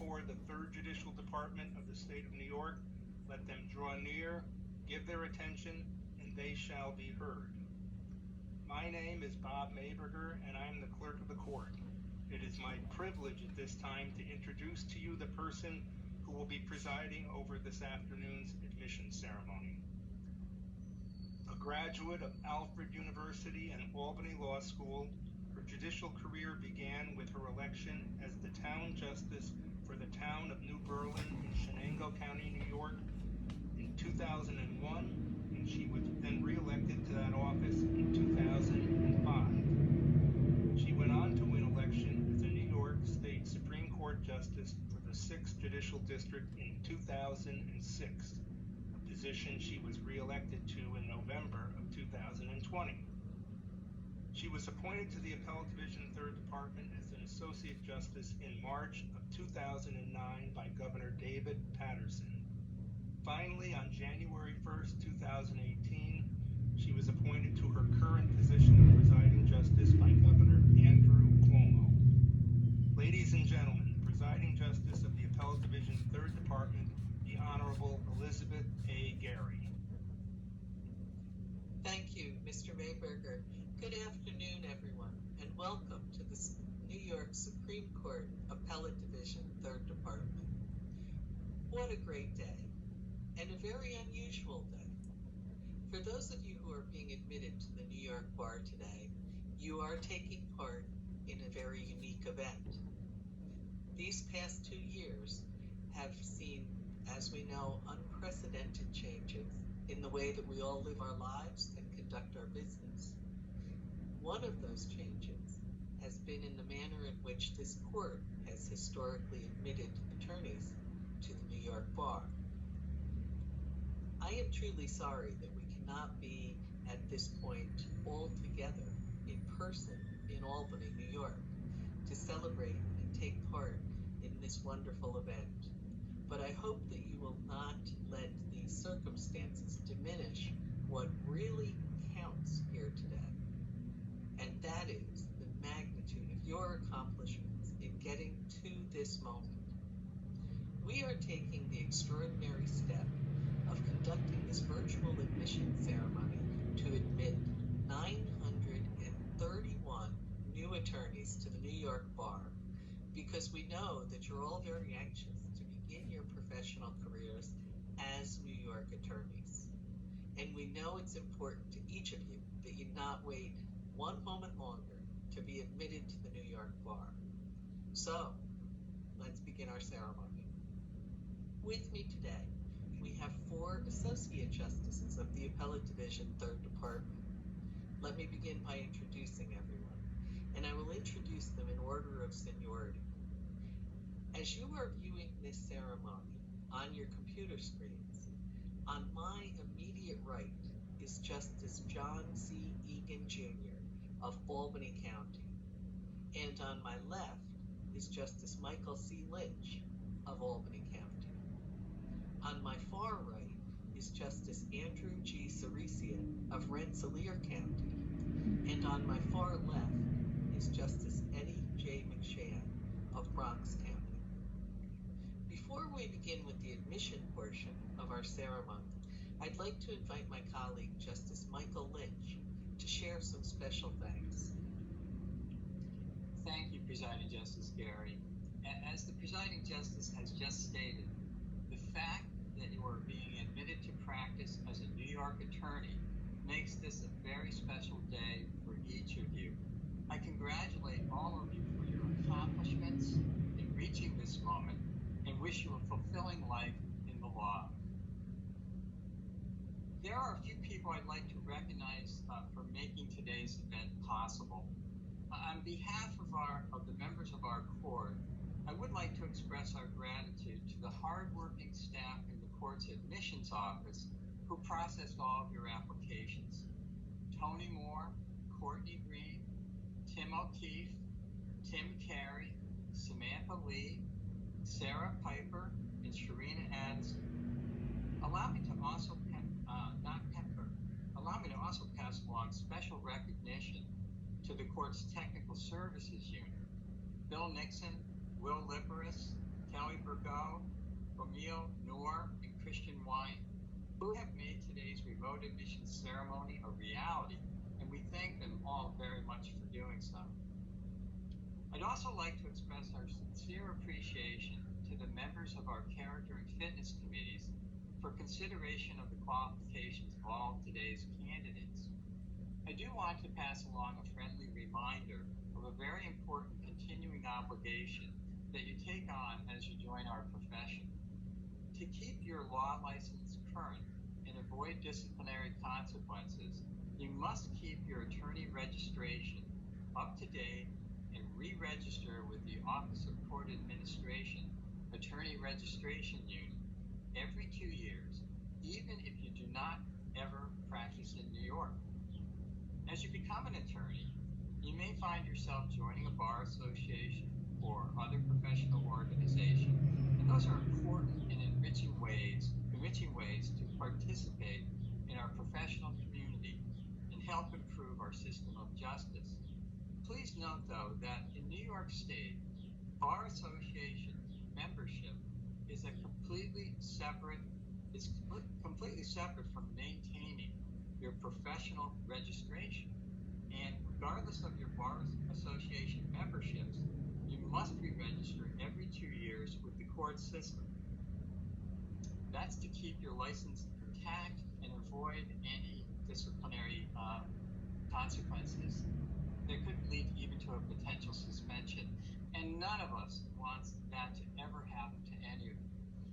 before the 3rd Judicial Department of the State of New York, let them draw near, give their attention, and they shall be heard. My name is Bob Mayberger, and I am the clerk of the court. It is my privilege at this time to introduce to you the person who will be presiding over this afternoon's admission ceremony. A graduate of Alfred University and Albany Law School, her judicial career began with her election as the town justice for the town of New Berlin in Shenango County, New York in 2001, and she was then re-elected to that office in 2005. She went on to win election as a New York State Supreme Court Justice for the 6th Judicial District in 2006, a position she was re-elected to in November of 2020. She was appointed to the Appellate Division 3rd Department as an Associate Justice in March of 2009 by Governor David Paterson. Finally, on January 1st, 2018, she was appointed to her current position of presiding justice by Governor Andrew Cuomo. Ladies and gentlemen, presiding justice of the Appellate Division 3rd Department, the Honorable Elizabeth A. Gary. Thank you, Mr. Mayberger. Good afternoon, everyone, and welcome to the New York Supreme Court Appellate Division 3rd Department. What a great day, and a very unusual day. For those of you who are being admitted to the New York Bar today, you are taking part in a very unique event. These past 2 years have seen, as we know, unprecedented changes in the way that we all live our lives and conduct our business. One of those changes has been in the manner in which this court has historically admitted attorneys to the New York Bar. I am truly sorry that we cannot be at this point all together in person in Albany, New York, to celebrate and take part in this wonderful event. But I hope that you will not let these circumstances diminish what really counts here today. And that is the magnitude of your accomplishments in getting to this moment. We are taking the extraordinary step of conducting this virtual admission ceremony to admit 931 new attorneys to the New York Bar because we know that you're all very anxious to begin your professional careers as New York attorneys. And we know it's important to each of you that you not wait one moment longer to be admitted to the New York Bar. So, let's begin our ceremony. With me today, we have 4 Associate Justices of the Appellate Division 3rd Department. Let me begin by introducing everyone, and I will introduce them in order of seniority. As you are viewing this ceremony on your computer screens, on my immediate right is Justice John C. Egan Jr. of Albany County, and on my left is Justice Michael C. Lynch of Albany County. On my far right is Justice Andrew G. Cerisian of Rensselaer County, and on my far left is Justice Eddie J. McShann of Bronx County. Before we begin with the admission portion of our ceremony, I'd like to invite my colleague, Justice Michael Lynch, to share some special thanks. Thank you, Presiding Justice Gary. As the Presiding Justice has just stated, the fact that you are being admitted to practice as a New York attorney makes this a very special day for each of you. I congratulate all of you for your accomplishments in reaching this moment and wish you a fulfilling life in the law. There are a few people I'd like to recognize for making today's event possible. On behalf of the members of our court, I would like to express our gratitude to the hardworking staff in the court's admissions office who processed all of your applications. Tony Moore, Courtney Green, Tim O'Keefe, Tim Carey, Samantha Lee, Sarah Piper, and Sharina Addison. Allow me to also pass along special recognition to the court's technical services unit. Bill Nixon, Will Liparis, Kelly Burgo, Romeo Noor, and Christian Wine, who have made today's remote admission ceremony a reality, and we thank them all very much for doing so. I'd also like to express our sincere appreciation to the members of our character and fitness committees for consideration of the qualifications of all today's candidates. I do want to pass along a friendly reminder of a very important continuing obligation that you take on as you join our profession. To keep your law license current and avoid disciplinary consequences, you must keep your attorney registration up to date and re-register with the Office of Court Administration Attorney Registration Unit every 2 years, even if you do not ever practice in New York. As you become an attorney, you may find yourself joining a bar association or other professional organization, and those are important and enriching ways to participate in our professional community and help improve our system of justice. Please note, though, that in New York State, bar association membership is completely separate from maintaining your professional registration. And regardless of your bar association memberships, you must re-register every 2 years with the court system. That's to keep your license intact and avoid any disciplinary consequences that could lead even to a potential suspension. And none of us wants that to ever happen to any of you.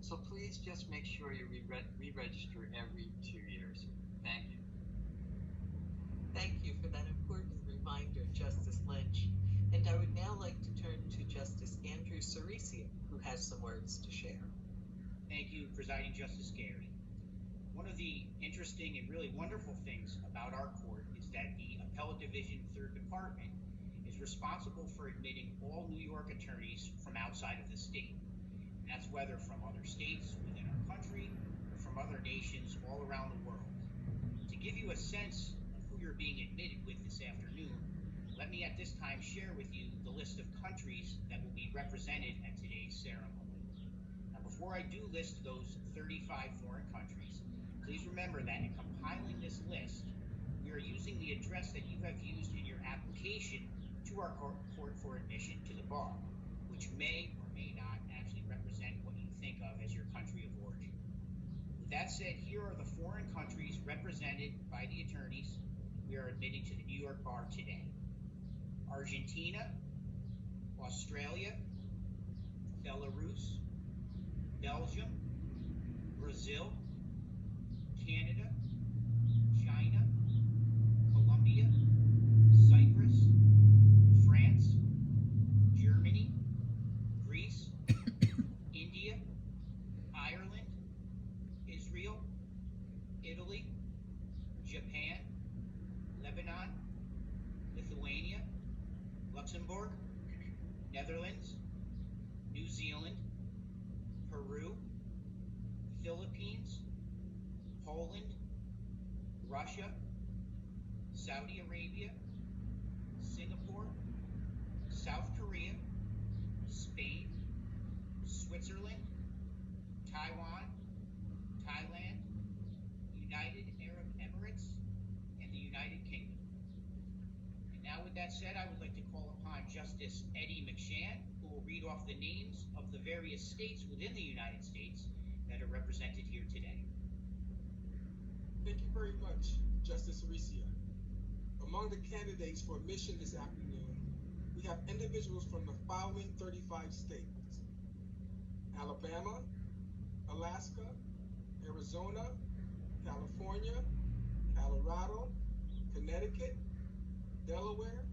So please just make sure you re-register every 2 years. Thank you. Thank you for that important reminder, Justice Lynch. And I would now like to turn to Justice Andrew Cerisia, who has some words to share. Thank you, Presiding Justice Gary. One of the interesting and really wonderful things about our court is that the Appellate Division 3rd Department is responsible for admitting all New York attorneys from outside of the state. And that's whether from other states within our country or from other nations all around the world. To give you a sense of who you're being admitted with this afternoon, let me at this time share with you the list of countries that will be represented at today's ceremony. Now, before I do list those 35 foreign countries, please remember that in compiling this list, we are using the address that you have used in your application to our court for admission to the bar, which may or may not actually represent what you think of as your country of origin. With that said, here are the foreign countries represented by the attorneys we are admitting to the New York bar today: Argentina, Australia, Belarus, Belgium, Brazil, Canada, China, Colombia, Cyprus, France, Germany, Greece, India, Ireland, Israel, Italy, Japan, Lebanon, Lithuania, Luxembourg, Netherlands, New Zealand, Peru, Philippines, Poland, Russia, Saudi Arabia, Singapore, South Korea, Spain, Switzerland, Taiwan, Thailand, United Arab Emirates, and the United Kingdom. And now with that said, I would like to call upon Justice Eddie McShann, who will read off the names of the various states within the United States that are represented here today. Thank you very much, Justice Cerisia. Among the candidates for admission this afternoon, we have individuals from the following 35 states: Alabama, Alaska, Arizona, California, Colorado, Connecticut, Delaware,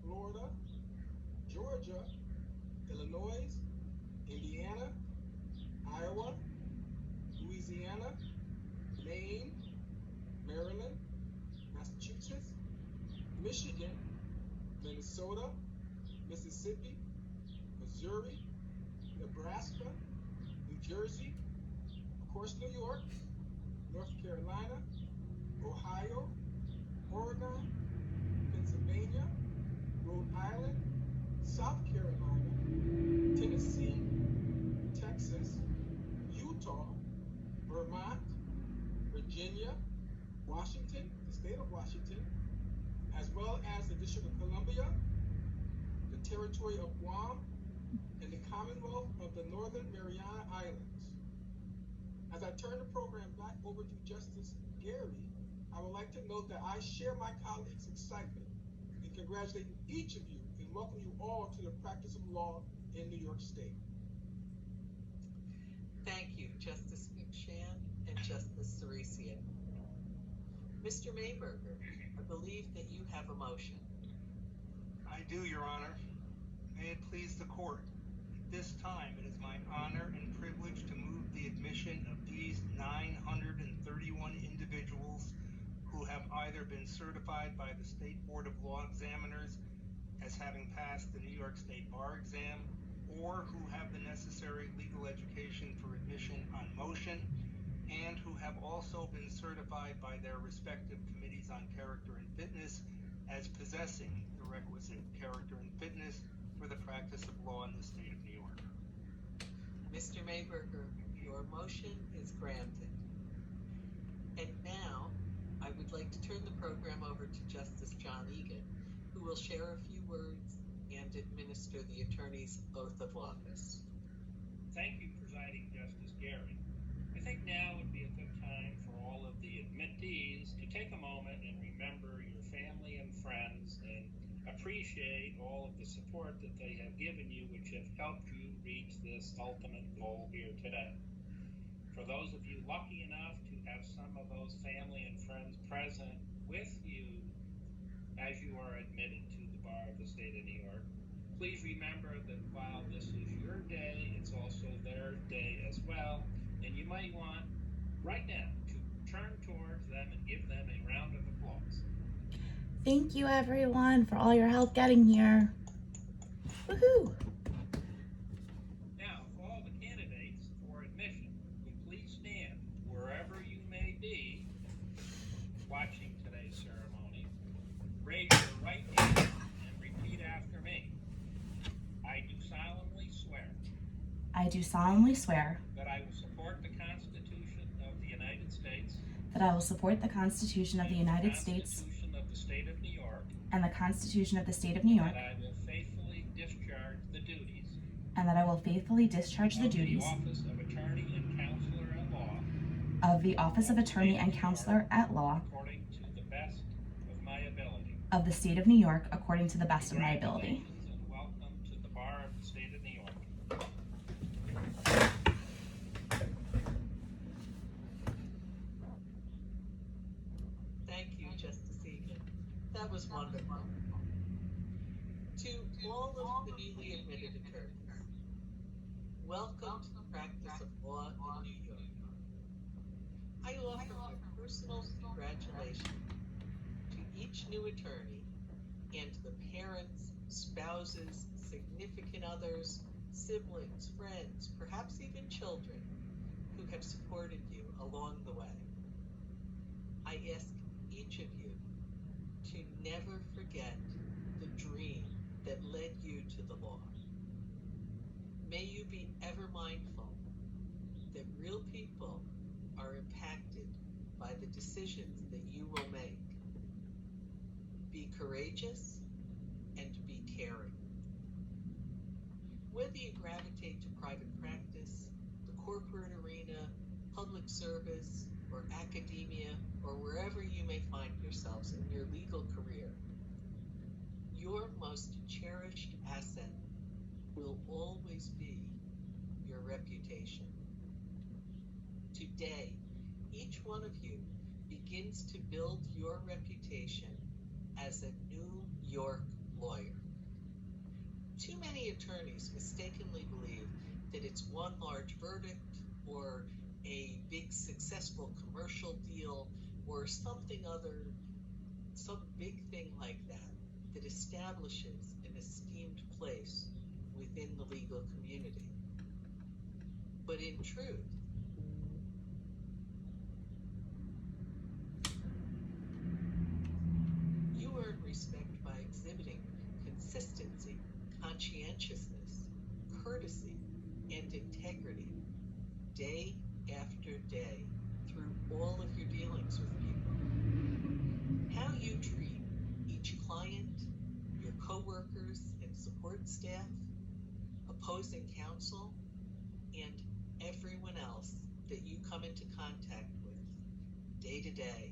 Florida, Georgia, Illinois, Indiana, Iowa, Louisiana, Maine, Maryland, Massachusetts, Michigan, Minnesota, Mississippi, Missouri, Nebraska, New Jersey, of course New York, North Carolina, Ohio, Oregon, Pennsylvania, Rhode Island, South Carolina, Tennessee, Washington, the state of Washington, as well as the District of Columbia, the Territory of Guam, and the Commonwealth of the Northern Mariana Islands. As I turn the program back over to Justice Gary, I would like to note that I share my colleagues' excitement in congratulating each of you and welcome you all to the practice of law in New York State. Thank you, Justice McShann and Justice Cerisian. Mr. Mayberger, I believe that you have a motion. I do, Your Honor. May it please the court. At this time, it is my honor and privilege to move the admission of these 931 individuals who have either been certified by the State Board of Law Examiners as having passed the New York State Bar Exam, or who have the necessary legal education for admission on motion, and who have also been certified by their respective committees on character and fitness as possessing the requisite character and fitness for the practice of law in the state of New York. Mr. Mayberger, your motion is granted. And now, I would like to turn the program over to Justice John Egan, who will share a few words and administer the attorney's oath of office. Thank you, Presiding Justice Gary. I think now would be a good time for all of the admittees to take a moment and remember your family and friends and appreciate all of the support that they have given you, which have helped you reach this ultimate goal here today. For those of you lucky enough to have some of those family and friends present with you as you are admitted to the bar of the state of New York, please remember that while this is your day, it's also their day as well, and you might want right now to turn towards them and give them a round of applause. Thank you, everyone, for all your help getting here. Woohoo! Now, for all the candidates for admission, would please stand wherever you may be watching today's ceremony. Raise your right hand and repeat after me. I do solemnly swear I do solemnly swear that I will support the Constitution of the United States that I will support the Constitution of the United States Constitution of the State of New York, and the Constitution of the State of New York, that I will faithfully discharge the duties and that I will faithfully discharge the of duties the office of Attorney and Counselor at Law of the Office of Attorney and Counselor at Law according to the best of my ability. of the State of New York according to the best of my ability. Congratulations and welcome to the Bar of the State of New York. Thank you, Justice Egan. That was wonderful. To all of the newly admitted attorneys, welcome to the practice of law in New York. I offer my personal congratulations to each new attorney and to the parents, spouses, significant others, siblings, friends, perhaps even children who have supported you along the way. I ask each of you to never forget the dream that led you to the law. May you be ever mindful that real people are impacted by the decisions that you will make. Be courageous and be caring. Whether you gravitate to private practice, the corporate arena, public service, or academia, or wherever you may find yourselves in your legal career, your most cherished asset will always be your reputation. Today, each one of you begins to build your reputation as a New York lawyer. Too many attorneys mistakenly believe that it's one large verdict or a big successful commercial deal or some big thing like that establishes an esteemed place within the legal community. But in truth, you earn respect by exhibiting consistency, conscientiousness, courtesy, and integrity day after day through all of your dealings with people. support staff, opposing counsel, and everyone else that you come into contact with day to day.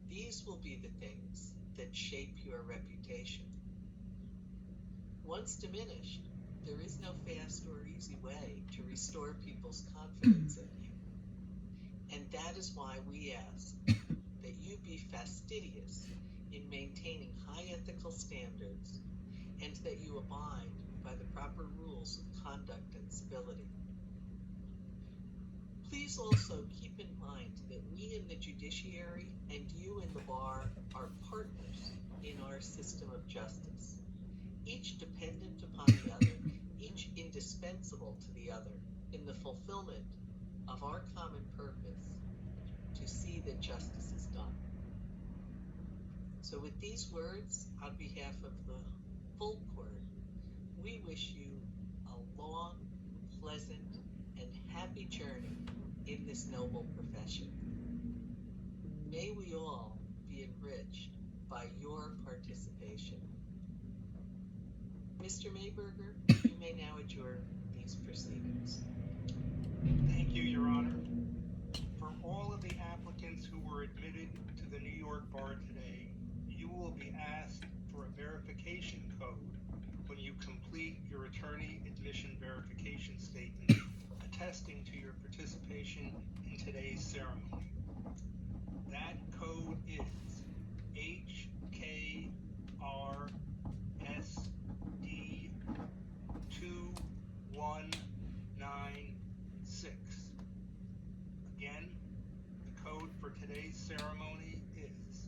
These will be the things that shape your reputation. Once diminished, there is no fast or easy way to restore people's confidence in you. And that is why we ask that you be fastidious in maintaining high ethical standards and that you abide by the proper rules of conduct and civility. Please also keep in mind that we in the judiciary and you in the bar are partners in our system of justice, each dependent upon the other, each indispensable to the other in the fulfillment of our common purpose to see that justice is done. So with these words, on behalf of the full court, we wish you a long, pleasant, and happy journey in this noble profession. May we all be enriched by your participation. Mr. Mayberger, you may now adjourn these proceedings. Thank you, Your Honor. For all of the applicants who were admitted to the New York Bar today, you will be asked for a verification code when you complete your attorney admission verification statement attesting to your participation in today's ceremony. That code is HKRSD2196. Again, the code for today's ceremony is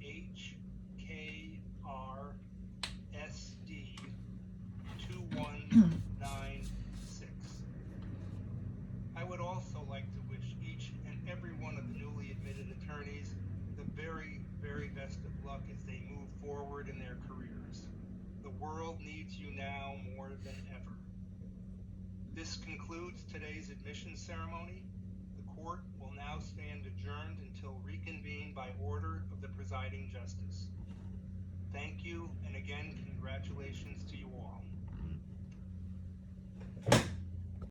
HKRSD2196. I would also like to wish each and every one of the newly admitted attorneys the very, very best of luck as they move forward in their careers. The world needs you now more than ever. This concludes today's admission ceremony. The court will now stand adjourned until reconvened by order of the presiding justice. Thank you, and again, congratulations to you all.